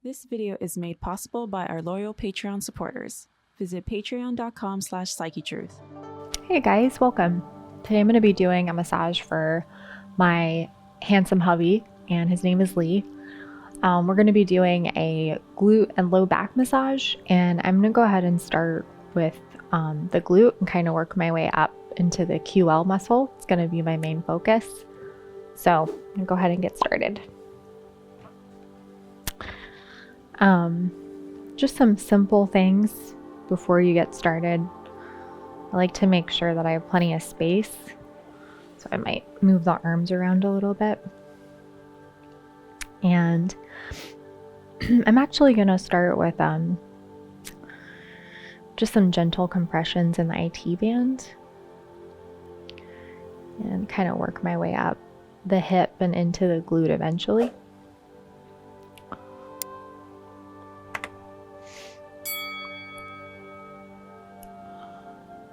This video is made possible by our loyal Patreon supporters. Visit patreon.com/PsycheTruth. Hey guys, welcome. Today I'm going to be doing a massage for my handsome hubby, and his name is Lee. We're going to be doing a glute and low back massage, and I'm going to go ahead and start with the glute and kind of work my way up into the QL muscle. It's going to be my main focus. So I'm going to go ahead and get started. Just some simple things before you get started. I like to make sure that I have plenty of space, so I might move the arms around a little bit. And I'm actually going to start with just some gentle compressions in the IT band and kind of work my way up the hip and into the glute eventually.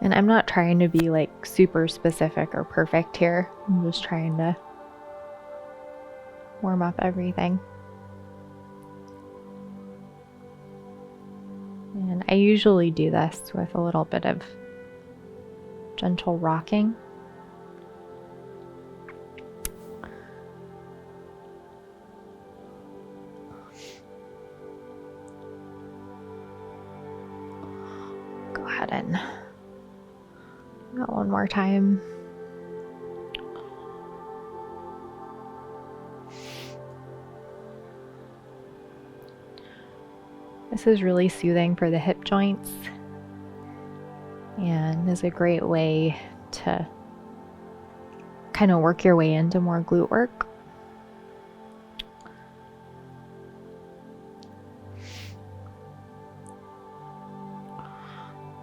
And I'm not trying to be like super specific or perfect here. I'm just trying to warm up everything. And I usually do this with a little bit of gentle rocking. Go ahead and go one more time. This is really soothing for the hip joints and is a great way to kind of work your way into more glute work.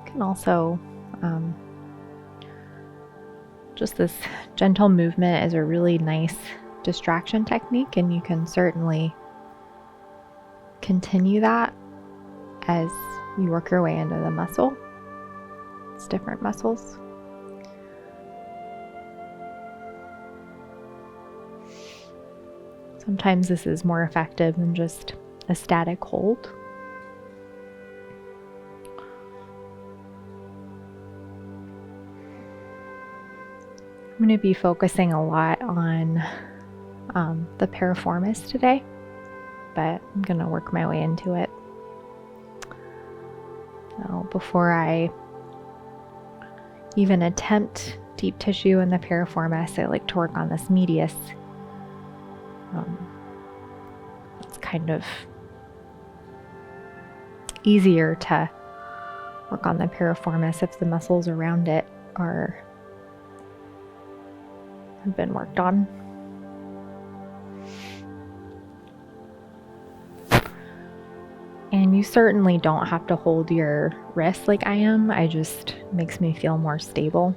You can also just this gentle movement is a really nice distraction technique, and you can certainly continue that as you work your way into the muscle. It's different muscles. Sometimes this is more effective than just a static hold. I'm going to be focusing a lot on the piriformis today, but I'm going to work my way into it. So before I even attempt deep tissue in the piriformis, I like to work on this medius. It's kind of easier to work on the piriformis if the muscles around it have been worked on. And you certainly don't have to hold your wrist like I am. It just makes me feel more stable.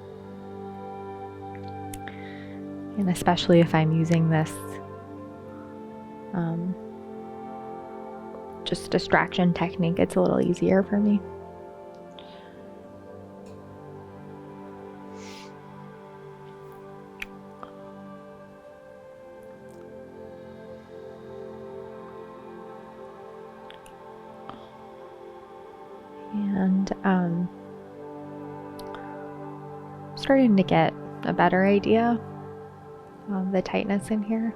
And especially if I'm using this just distraction technique, it's a little easier for me. And starting to get a better idea of the tightness in here,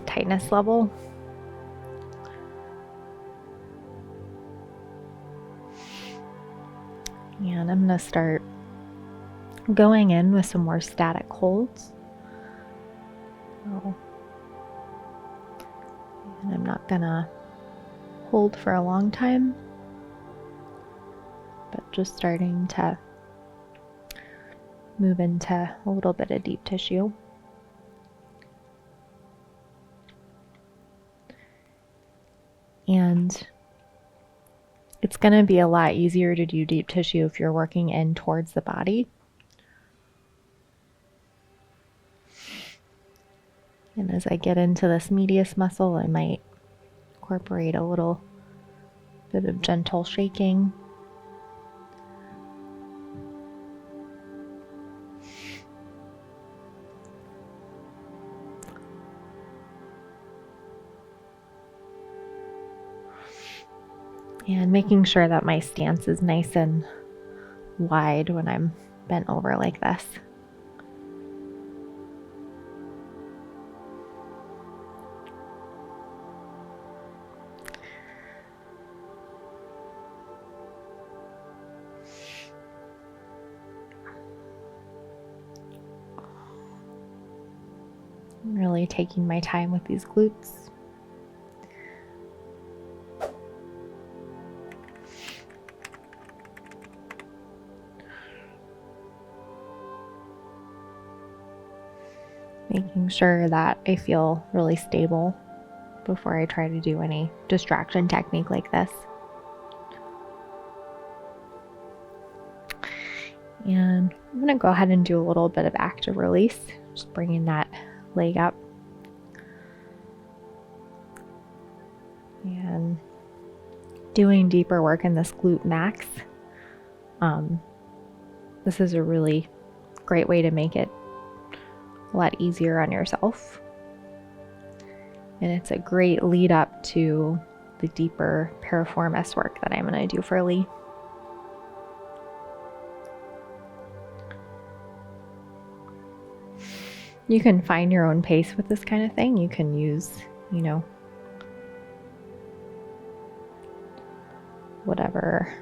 tightness level. And I'm going to start going in with some more static holds. And I'm not going to hold for a long time, but just starting to move into a little bit of deep tissue. And it's going to be a lot easier to do deep tissue if you're working in towards the body. And as I get into this medius muscle, I might incorporate a little bit of gentle shaking. And making sure that my stance is nice and wide when I'm bent over like this. Really taking my time with these glutes. Making sure that I feel really stable before I try to do any distraction technique like this. And I'm going to go ahead and do a little bit of active release, just bringing that leg up. And doing deeper work in this glute max. This is a really great way to make it a lot easier on yourself. And it's a great lead up to the deeper piriformis work that I'm going to do for Lee. You can find your own pace with this kind of thing. You can use, whatever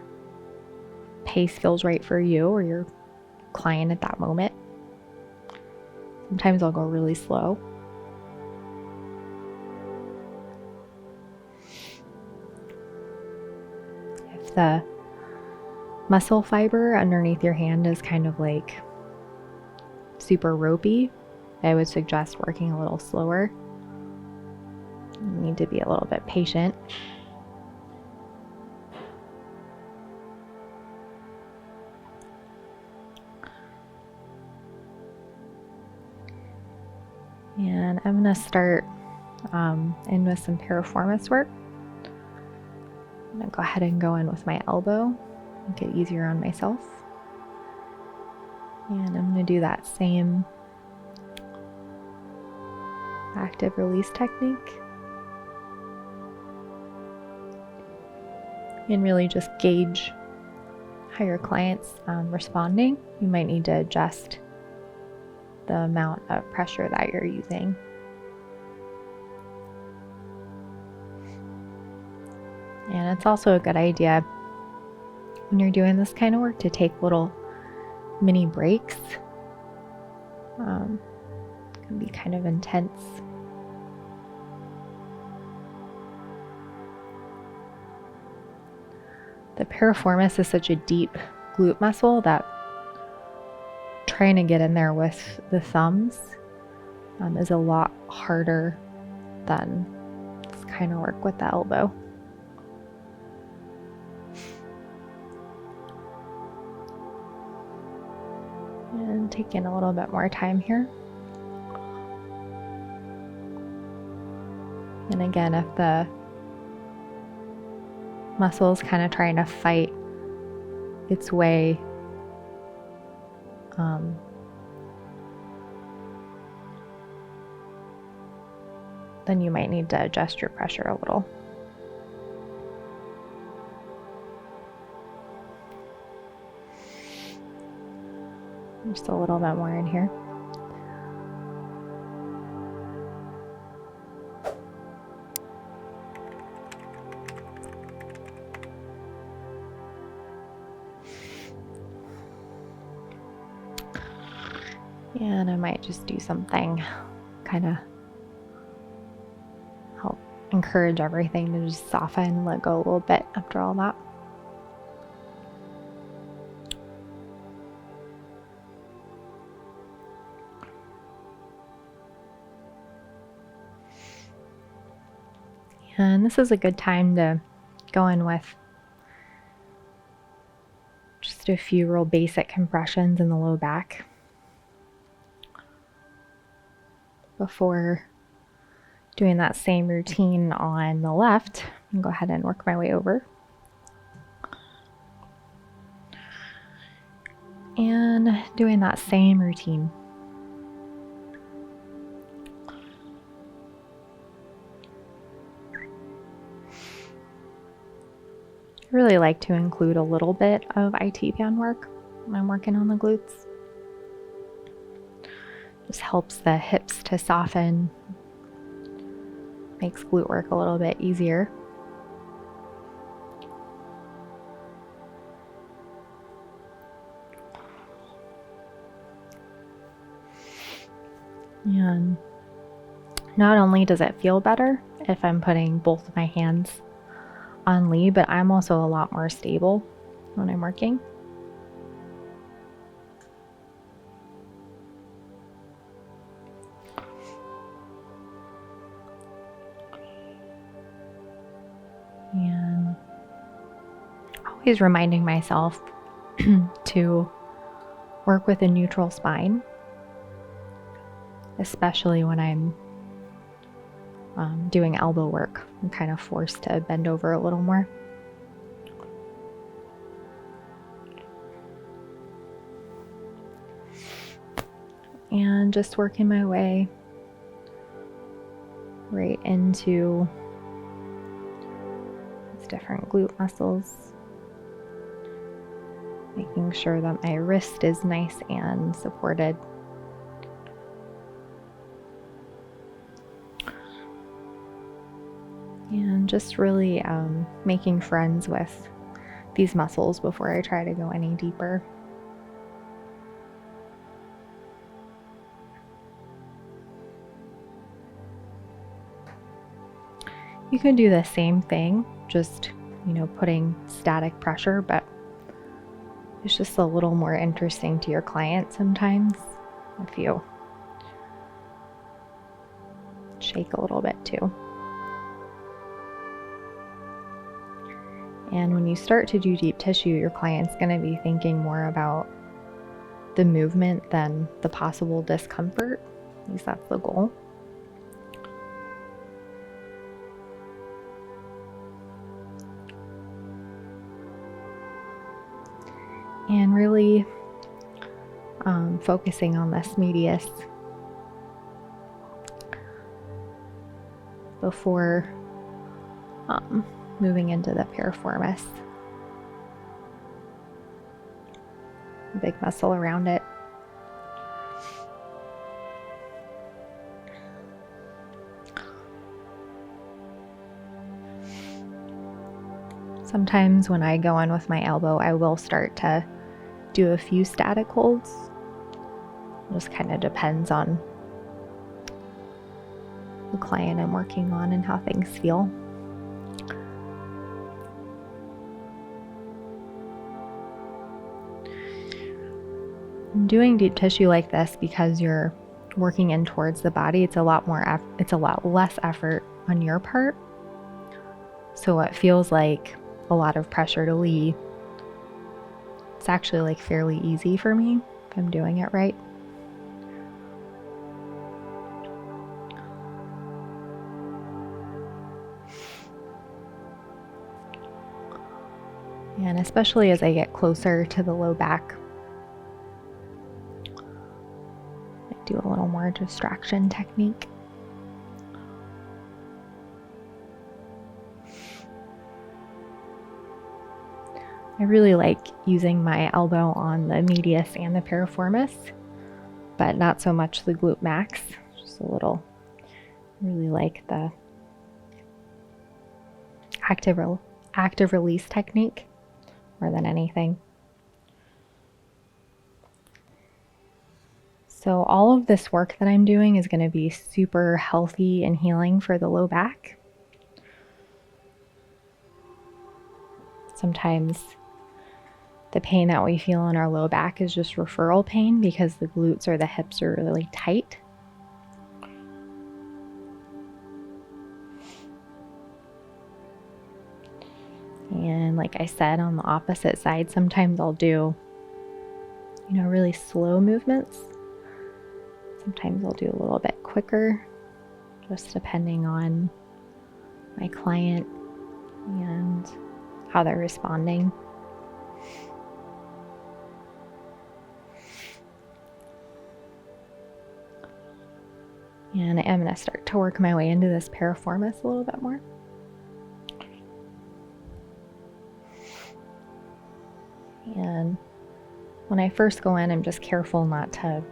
pace feels right for you or your client at that moment. Sometimes I'll go really slow. If the muscle fiber underneath your hand is kind of like super ropey, I would suggest working a little slower. You need to be a little bit patient. And I'm going to start in with some piriformis work. I'm going to go ahead and go in with my elbow, make it easier on myself. And I'm going to do that same active release technique. And really just gauge how your client's responding. You might need to adjust the amount of pressure that you're using. And it's also a good idea when you're doing this kind of work to take little mini breaks. It can be kind of intense. The piriformis is such a deep glute muscle that trying to get in there with the thumbs is a lot harder than this kind of work with the elbow. And taking a little bit more time here. And again, if the muscle is kind of trying to fight its way then you might need to adjust your pressure a little. Just a little bit more in here. And I might just do something kind of help encourage everything to just soften and let go a little bit after all that. And this is a good time to go in with just a few real basic compressions in the low back before doing that same routine on the left. And go ahead and work my way over. And doing that same routine. really like to include a little bit of IT band work when I'm working on the glutes. Just helps the hips to soften, makes glute work a little bit easier. And not only does it feel better if I'm putting both of my hands on Lee, but I'm also a lot more stable when I'm working. And always reminding myself to work with a neutral spine, especially when I'm doing elbow work. I'm kind of forced to bend over a little more. And just working my way right into these different glute muscles, making sure that my wrist is nice and supported. And just really making friends with these muscles before I try to go any deeper. You can do the same thing, just, putting static pressure, but it's just a little more interesting to your client sometimes if you shake a little bit too. And when you start to do deep tissue, your client's going to be thinking more about the movement than the possible discomfort. At least that's the goal. And really focusing on this medius before moving into the piriformis, big muscle around it. Sometimes when I go in with my elbow, I will start to do a few static holds. It just kind of depends on the client I'm working on and how things feel. I'm doing deep tissue like this because you're working in towards the body. It's a lot less effort on your part. So it feels like a lot of pressure to Lee. It's actually like fairly easy for me if I'm doing it right. And especially as I get closer to the low back, I do a little more distraction technique. I really like using my elbow on the medius and the piriformis, but not so much the glute max, just a little. I really like the active release technique more than anything. So all of this work that I'm doing is going to be super healthy and healing for the low back. Sometimes the pain that we feel in our low back is just referral pain because the glutes or the hips are really tight. And like I said, on the opposite side, sometimes I'll do, really slow movements. Sometimes I'll do a little bit quicker, just depending on my client and how they're responding. And I am going to start to work my way into this piriformis a little bit more. And when I first go in, I'm just careful not to,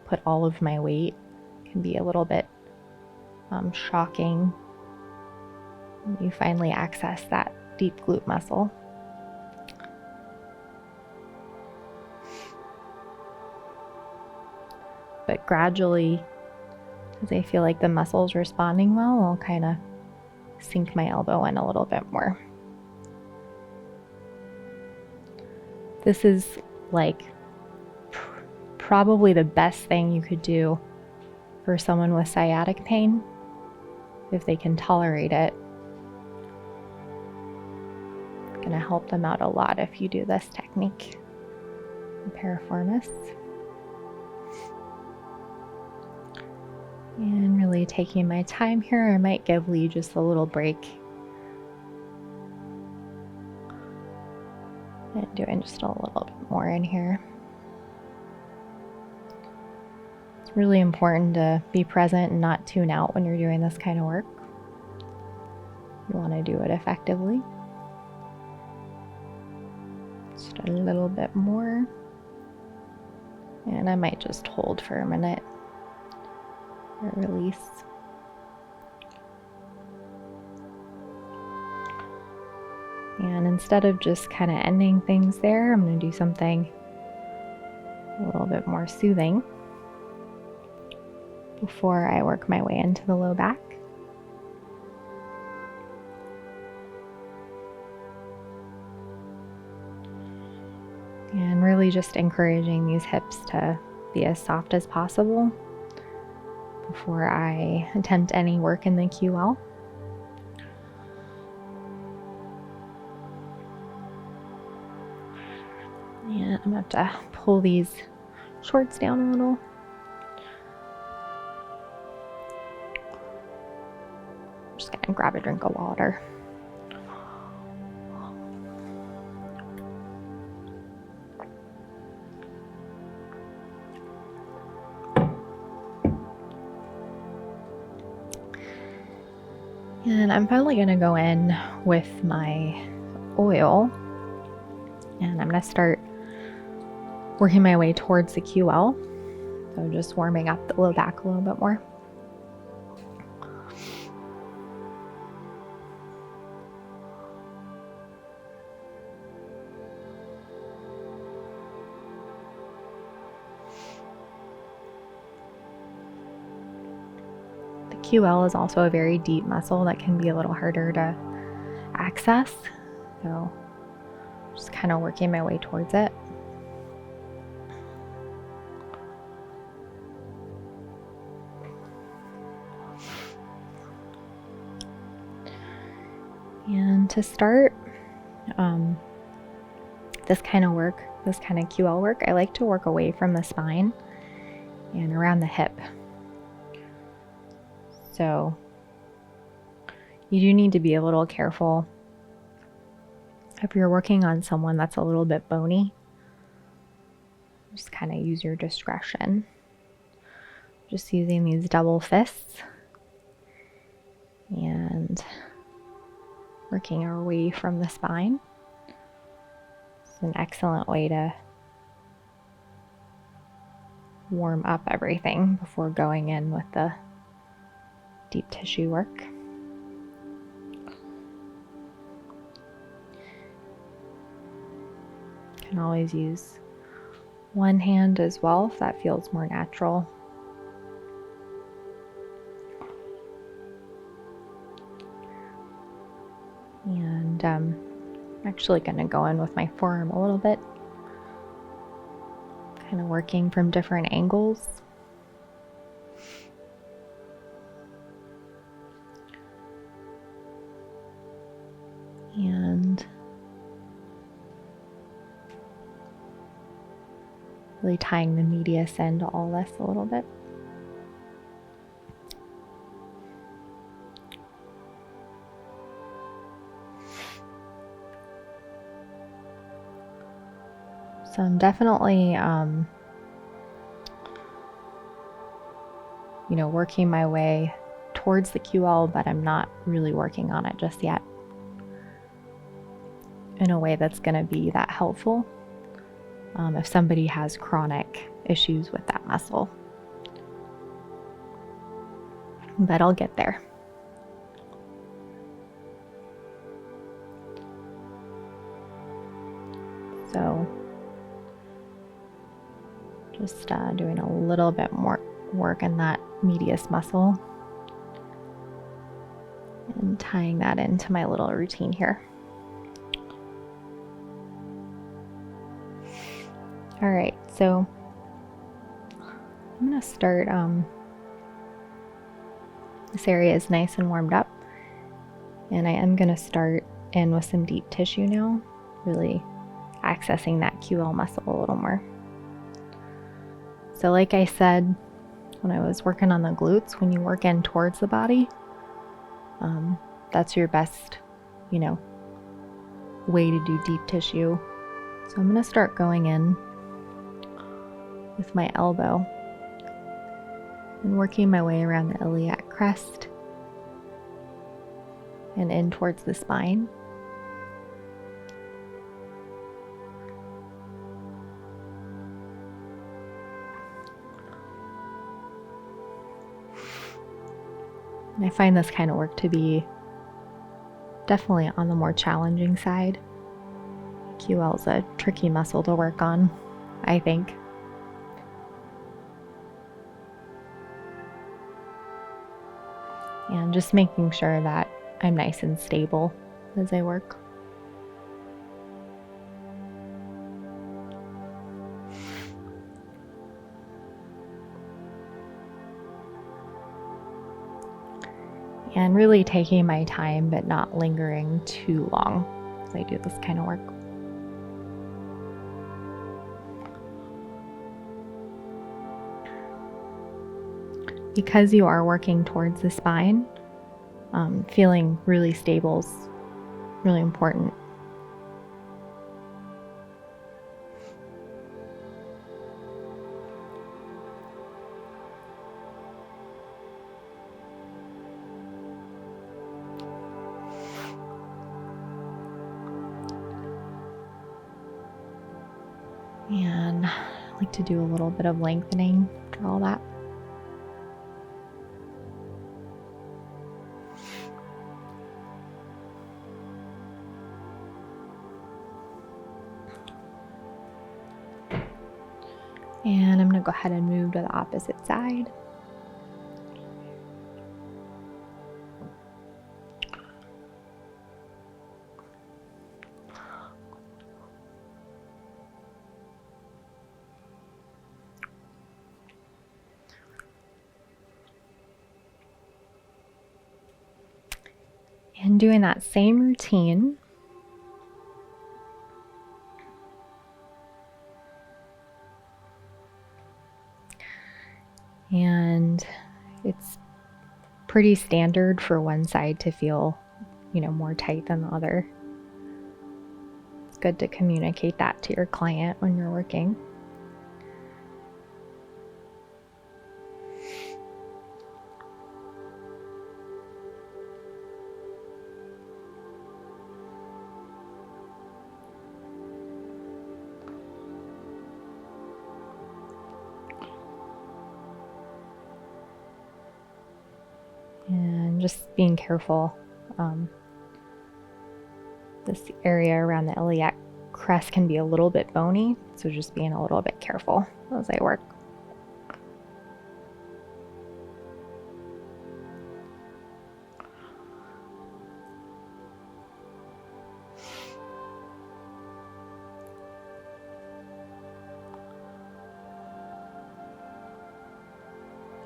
put all of my weight. It can be a little bit shocking when you finally access that deep glute muscle. But gradually, as I feel like the muscle's responding well, I'll kind of sink my elbow in a little bit more. This is like probably the best thing you could do for someone with sciatic pain, if they can tolerate it. It's going to help them out a lot if you do this technique, piriformis. And really taking my time here. I might give Lee just a little break. And doing just a little bit more in here. It's really important to be present and not tune out when you're doing this kind of work. You want to do it effectively. Just a little bit more. And I might just hold for a minute. Or release. And instead of just kind of ending things there, I'm going to do something a little bit more soothing before I work my way into the low back. And really just encouraging these hips to be as soft as possible before I attempt any work in the QL. And I'm going to have to pull these shorts down a little. I'm just going to grab a drink of water. And I'm finally going to go in with my oil, and I'm going to start working my way towards the QL. So just warming up the low back a little bit more. QL is also a very deep muscle that can be a little harder to access. So just kind of working my way towards it. And to start this kind of work, this kind of QL work, I like to work away from the spine and around the hip. So you do need to be a little careful if you're working on someone that's a little bit bony. Just kind of use your discretion. Just using these double fists and working our way from the spine. It's an excellent way to warm up everything before going in with the deep tissue work. You can always use one hand as well if that feels more natural. And I'm actually going to go in with my forearm a little bit, kind of working from different angles. And really tying the medius end to all this a little bit. So I'm definitely, working my way towards the QL, but I'm not really working on it just yet. in a way that's going to be that helpful if somebody has chronic issues with that muscle. But I'll get there. So just doing a little bit more work in that medius muscle and tying that into my little routine here. All right, so I'm gonna start, this area is nice and warmed up, and I am gonna start in with some deep tissue now, really accessing that QL muscle a little more. So like I said, when I was working on the glutes, when you work in towards the body, that's your best, way to do deep tissue. So I'm gonna start going in with my elbow and working my way around the iliac crest and in towards the spine. And I find this kind of work to be definitely on the more challenging side. QL is a tricky muscle to work on, I think. And just making sure that I'm nice and stable as I work. And really taking my time, but not lingering too long as I do this kind of work. Because you are working towards the spine, feeling really stable is really important. And I like to do a little bit of lengthening after all that. And I'm going to go ahead and move to the opposite side. And doing that same routine, and it's pretty standard for one side to feel, more tight than the other. It's good to communicate that to your client when you're working. And just being careful. This area around the iliac crest can be a little bit bony, so just being a little bit careful as I work.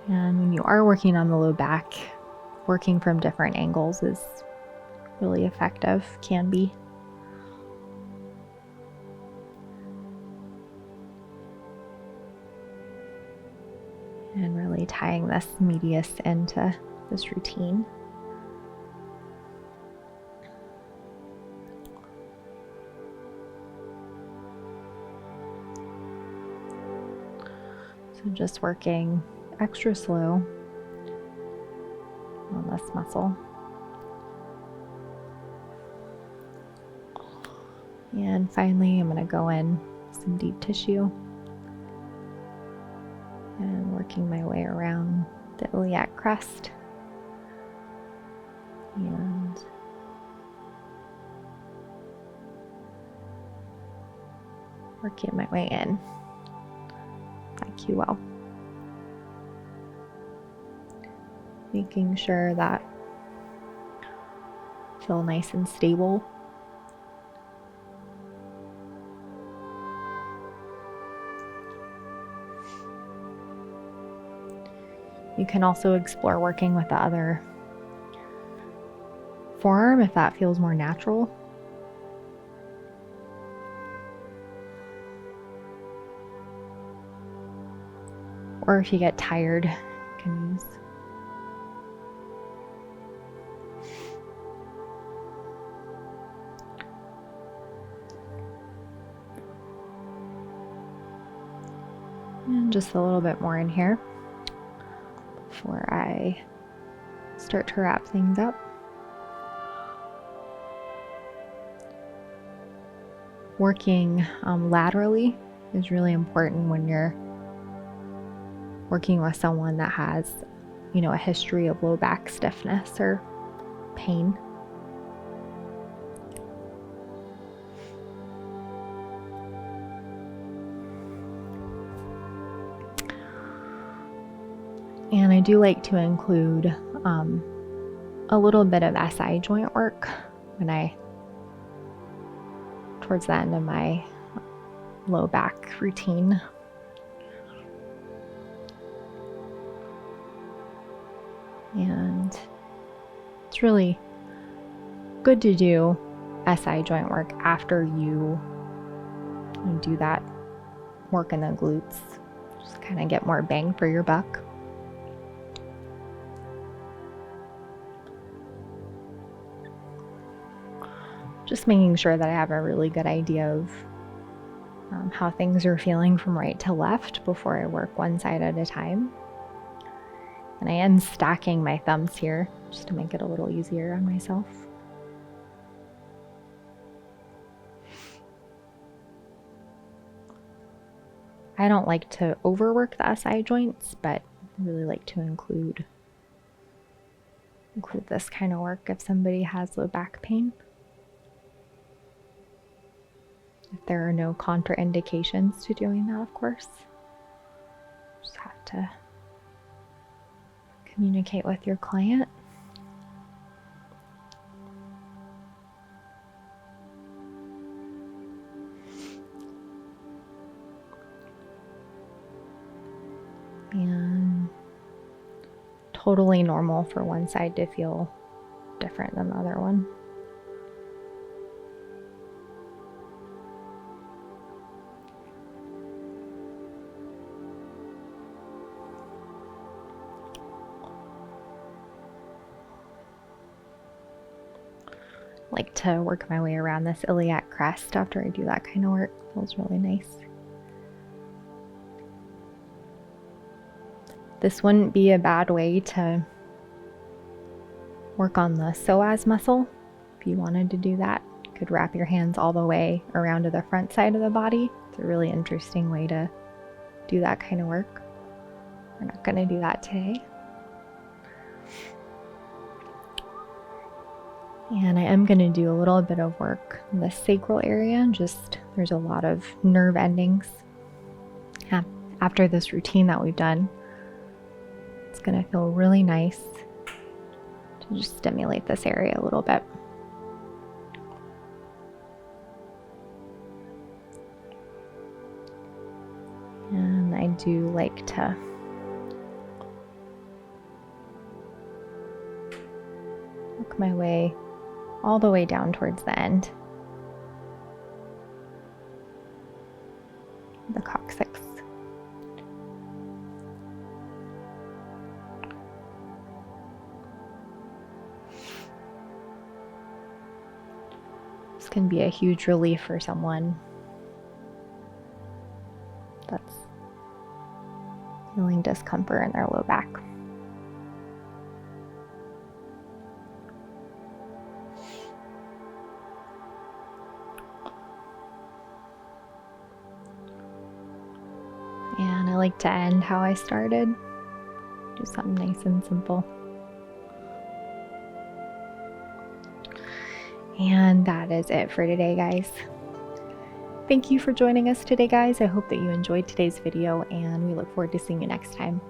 And when you are working on the low back, working from different angles is really effective, can be. And really tying this medius into this routine. So just working extra slow on this muscle. And finally, I'm going to go in some deep tissue and working my way around the iliac crest and working my way in like you will. Making sure that I feel nice and stable. You can also explore working with the other forearm if that feels more natural. Or if you get tired, you can use and just a little bit more in here before I start to wrap things up. Working laterally is really important when you're working with someone that has, a history of low back stiffness or pain. And I do like to include a little bit of SI joint work towards the end of my low back routine. And it's really good to do SI joint work after you do that work in the glutes. Just kind of get more bang for your buck. Just making sure that I have a really good idea of how things are feeling from right to left before I work one side at a time. And I am stacking my thumbs here just to make it a little easier on myself. I don't like to overwork the SI joints, but I really like to include this kind of work if somebody has low back pain. If there are no contraindications to doing that, of course. Just have to communicate with your client. And totally normal for one side to feel different than the other one. Like to work my way around this iliac crest after I do that kind of work. Feels really nice. This wouldn't be a bad way to work on the psoas muscle. If you wanted to do that, you could wrap your hands all the way around to the front side of the body. It's a really interesting way to do that kind of work. We're not going to do that today. And I am going to do a little bit of work in the sacral area. There's a lot of nerve endings. After this routine that we've done, it's going to feel really nice to just stimulate this area a little bit. And I do like to work my way all the way down towards the end. The coccyx. This can be a huge relief for someone that's feeling discomfort in their low back. like to end how I started. Do something nice and simple. And that is it for today, guys. Thank you for joining us today, guys. I hope that you enjoyed today's video, and we look forward to seeing you next time.